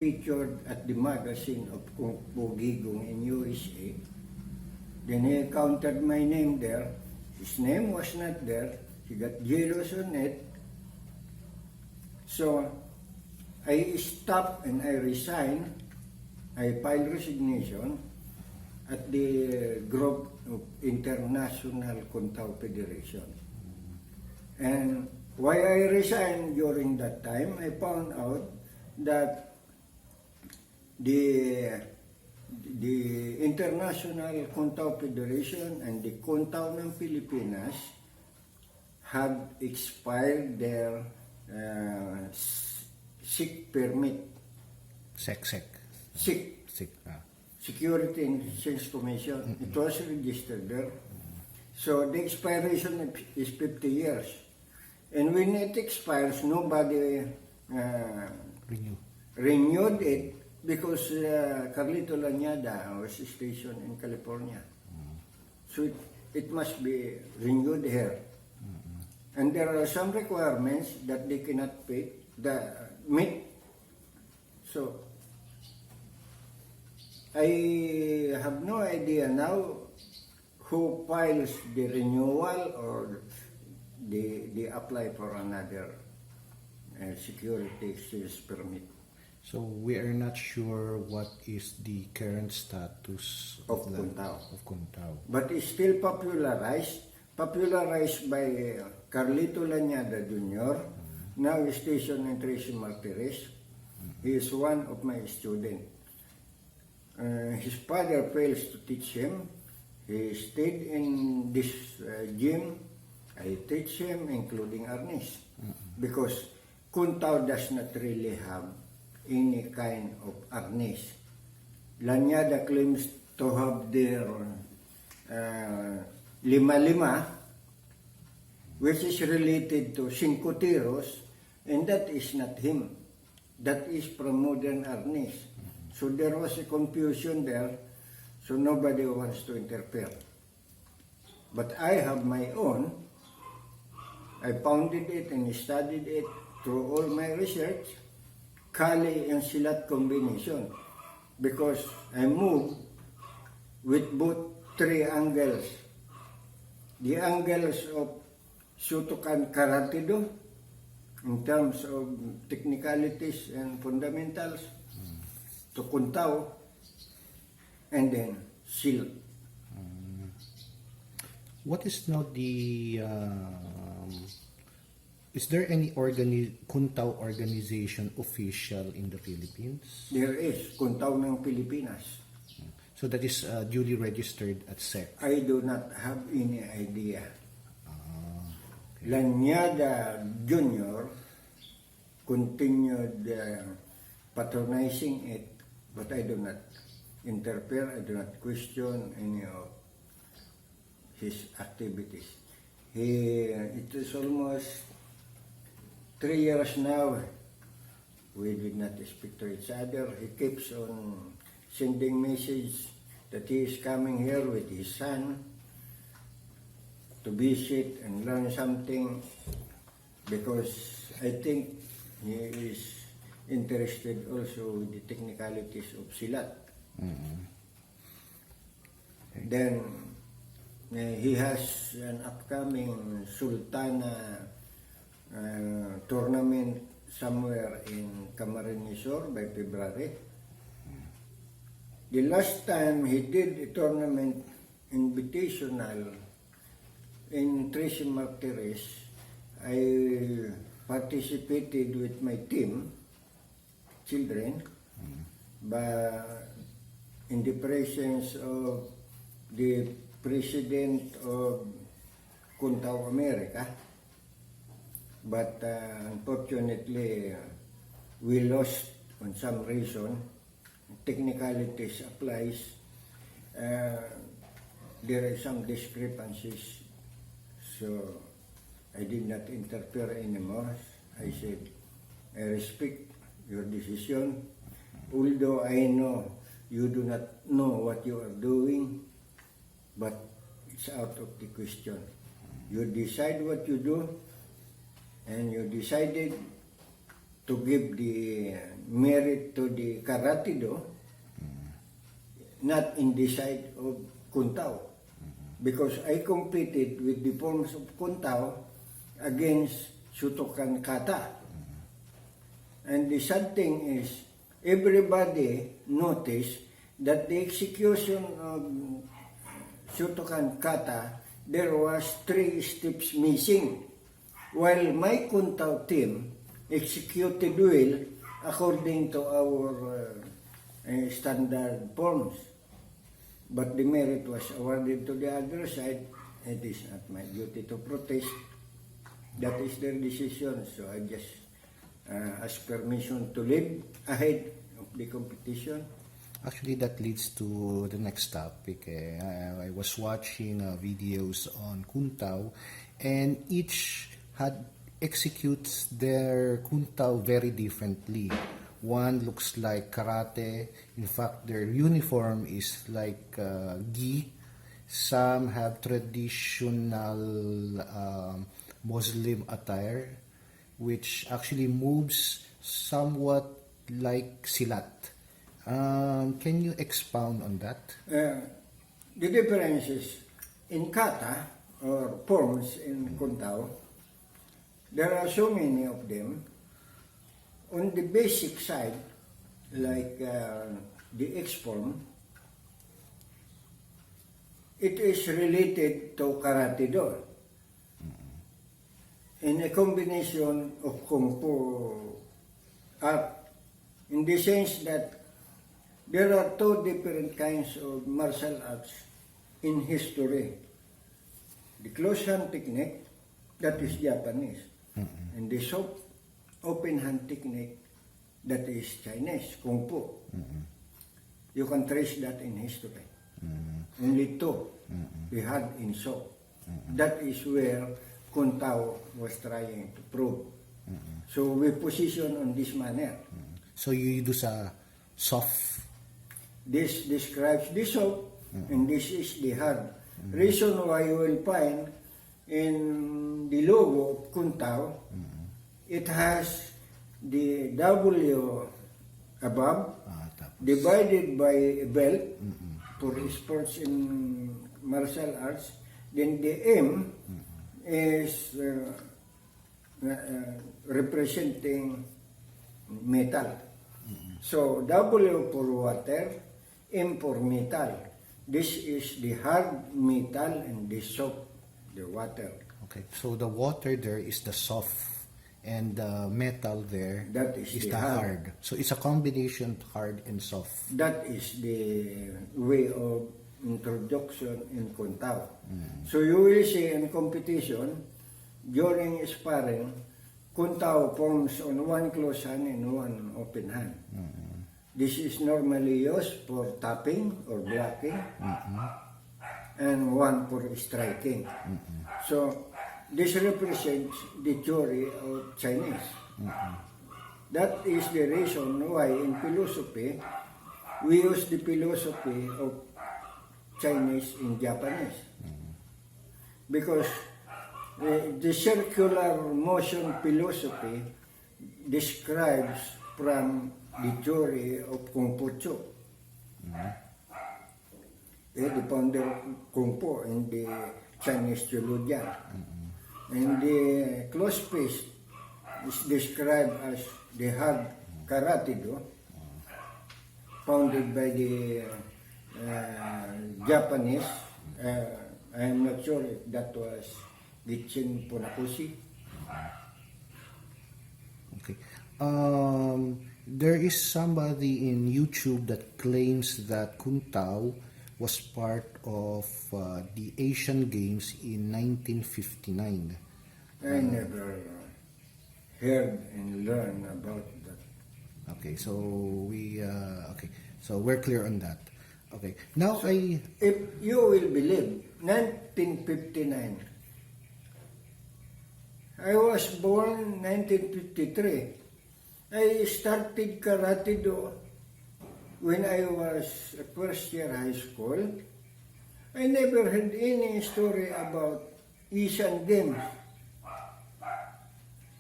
featured at the magazine of Kuntaw in USA. Then he encountered my name there. His name was not there. He got jealous on it. So I stopped and I resigned. I filed resignation at the group of International Kuntaw Federation. And why I resigned during that time, I found out that the International Kuntaw Federation and the Kuntaw ng Pilipinas had expired their SIC permit. SEC. Security and Exchange Commission. It was registered there. So the expiration is 50 years. And when it expires, nobody renewed it because Carlito Lanyada was stationed in California. So it must be renewed here. And there are some requirements that they cannot meet. So I have no idea now who files the renewal or they apply for another security exchange permit. So we are not sure what is the current status of Kuntaw. But it's still popularized by Carlito Lanyada Jr., now stationed in Tracy Martires. He is one of my students. His father fails to teach him. He stayed in this gym. I teach him, including Arnis, because Kuntaw does not really have any kind of Arnis. Lanyada claims to have their lima-lima, which is related to cinco tiros, and that is not him. That is from modern Arnis. So there was a confusion there, so nobody wants to interfere. But I have my own. I founded it and studied it through all my research, Kali and Silat combination, because I move with both three angles. The angles of Sutukan Karatido, in terms of technicalities and fundamentals, to Kuntaw, and then Silat. What is now the is there any Kuntaw organization official in the Philippines? There is, Kuntaw ng Pilipinas. So that is duly registered at SEC? I do not have any idea. Lanyada Jr. continued patronizing it, but I do not interfere, I do not question any of his activities. It is almost 3 years now. We did not speak to each other. He keeps on sending message that he is coming here with his son to visit and learn something, because I think he is interested also with the technicalities of Silat. Then he has an upcoming Sultana tournament somewhere in Camarines Sur by February. The last time he did a tournament invitational in Tracy Martires, I participated with my team, children, but in the presence of the president of Kuntaw America. But unfortunately, we lost on some reason. Technicalities applies. There are some discrepancies, so I did not interfere anymore. I said, I respect your decision, although I know you do not know what you are doing, but it's out of the question. You decide what you do, and you decided to give the merit to the karate-do, not in the side of Kuntaw. Because I competed with the forms of Kuntaw against Shutokan Kata. And the sad thing is, everybody noticed that the execution of Shutokan Kata, there was 3 steps missing. While my Kuntaw team executed well according to our standard forms. But the merit was awarded to the other side. It is not my duty to protest. That is their decision. So I just ask permission to leave ahead of the competition. Actually, that leads to the next topic. I was watching videos on Kuntaw, and each had executes their Kuntaw very differently. One looks like karate. In fact, their uniform is like gi. Some have traditional Muslim attire, which actually moves somewhat like silat. Can you expound on that? The differences in kata or forms in Kuntaw, there are so many of them. On the basic side, like the X form, it is related to karate-do. In a combination of Kung Fu art, in the sense that there are 2 different kinds of martial arts in history. The close hand technique, that is Japanese. And the soft open hand technique, that is Chinese, Kung Fu. You can trace that in history. Only 2 we had in soft. That is where Kuntaw was trying to prove. So we position on this manner. So you do sa soft. This describes the soft, and this is the hard. Reason why you will find in the logo of Kuntaw, it has the W above, divided by a belt for sports in martial arts. Then the M is representing metal. So W for water, M for metal. This is the hard metal and the soft, the water. Okay, so the water there is the soft, and the metal there That is the the hard. So it's a combination of hard and soft. That is the way of introduction in Kuntaw. So you will see in competition, during sparring, Kuntaw forms on one close hand and one open hand. This is normally used for tapping or blocking, and one for striking. So this represents the theory of Chinese. That is the reason why in philosophy, we use the philosophy of Chinese in Japanese. Because the circular motion philosophy describes from the theory of Confucius, the founder of Kung Fu and the Chinese theologian. And the close fist is described as the hard karate-do, founded by the Japanese. I am not sure if that was Gichin Funakoshi. Okay. There is somebody in YouTube that claims that Kuntaw was part of the Asian Games in 1959. I never heard and learned about that. Okay, so so we're clear on that. Okay, now If you will believe, 1959, I was born 1953. I started karate-do when I was first year high school. I never heard any story about Asian Games.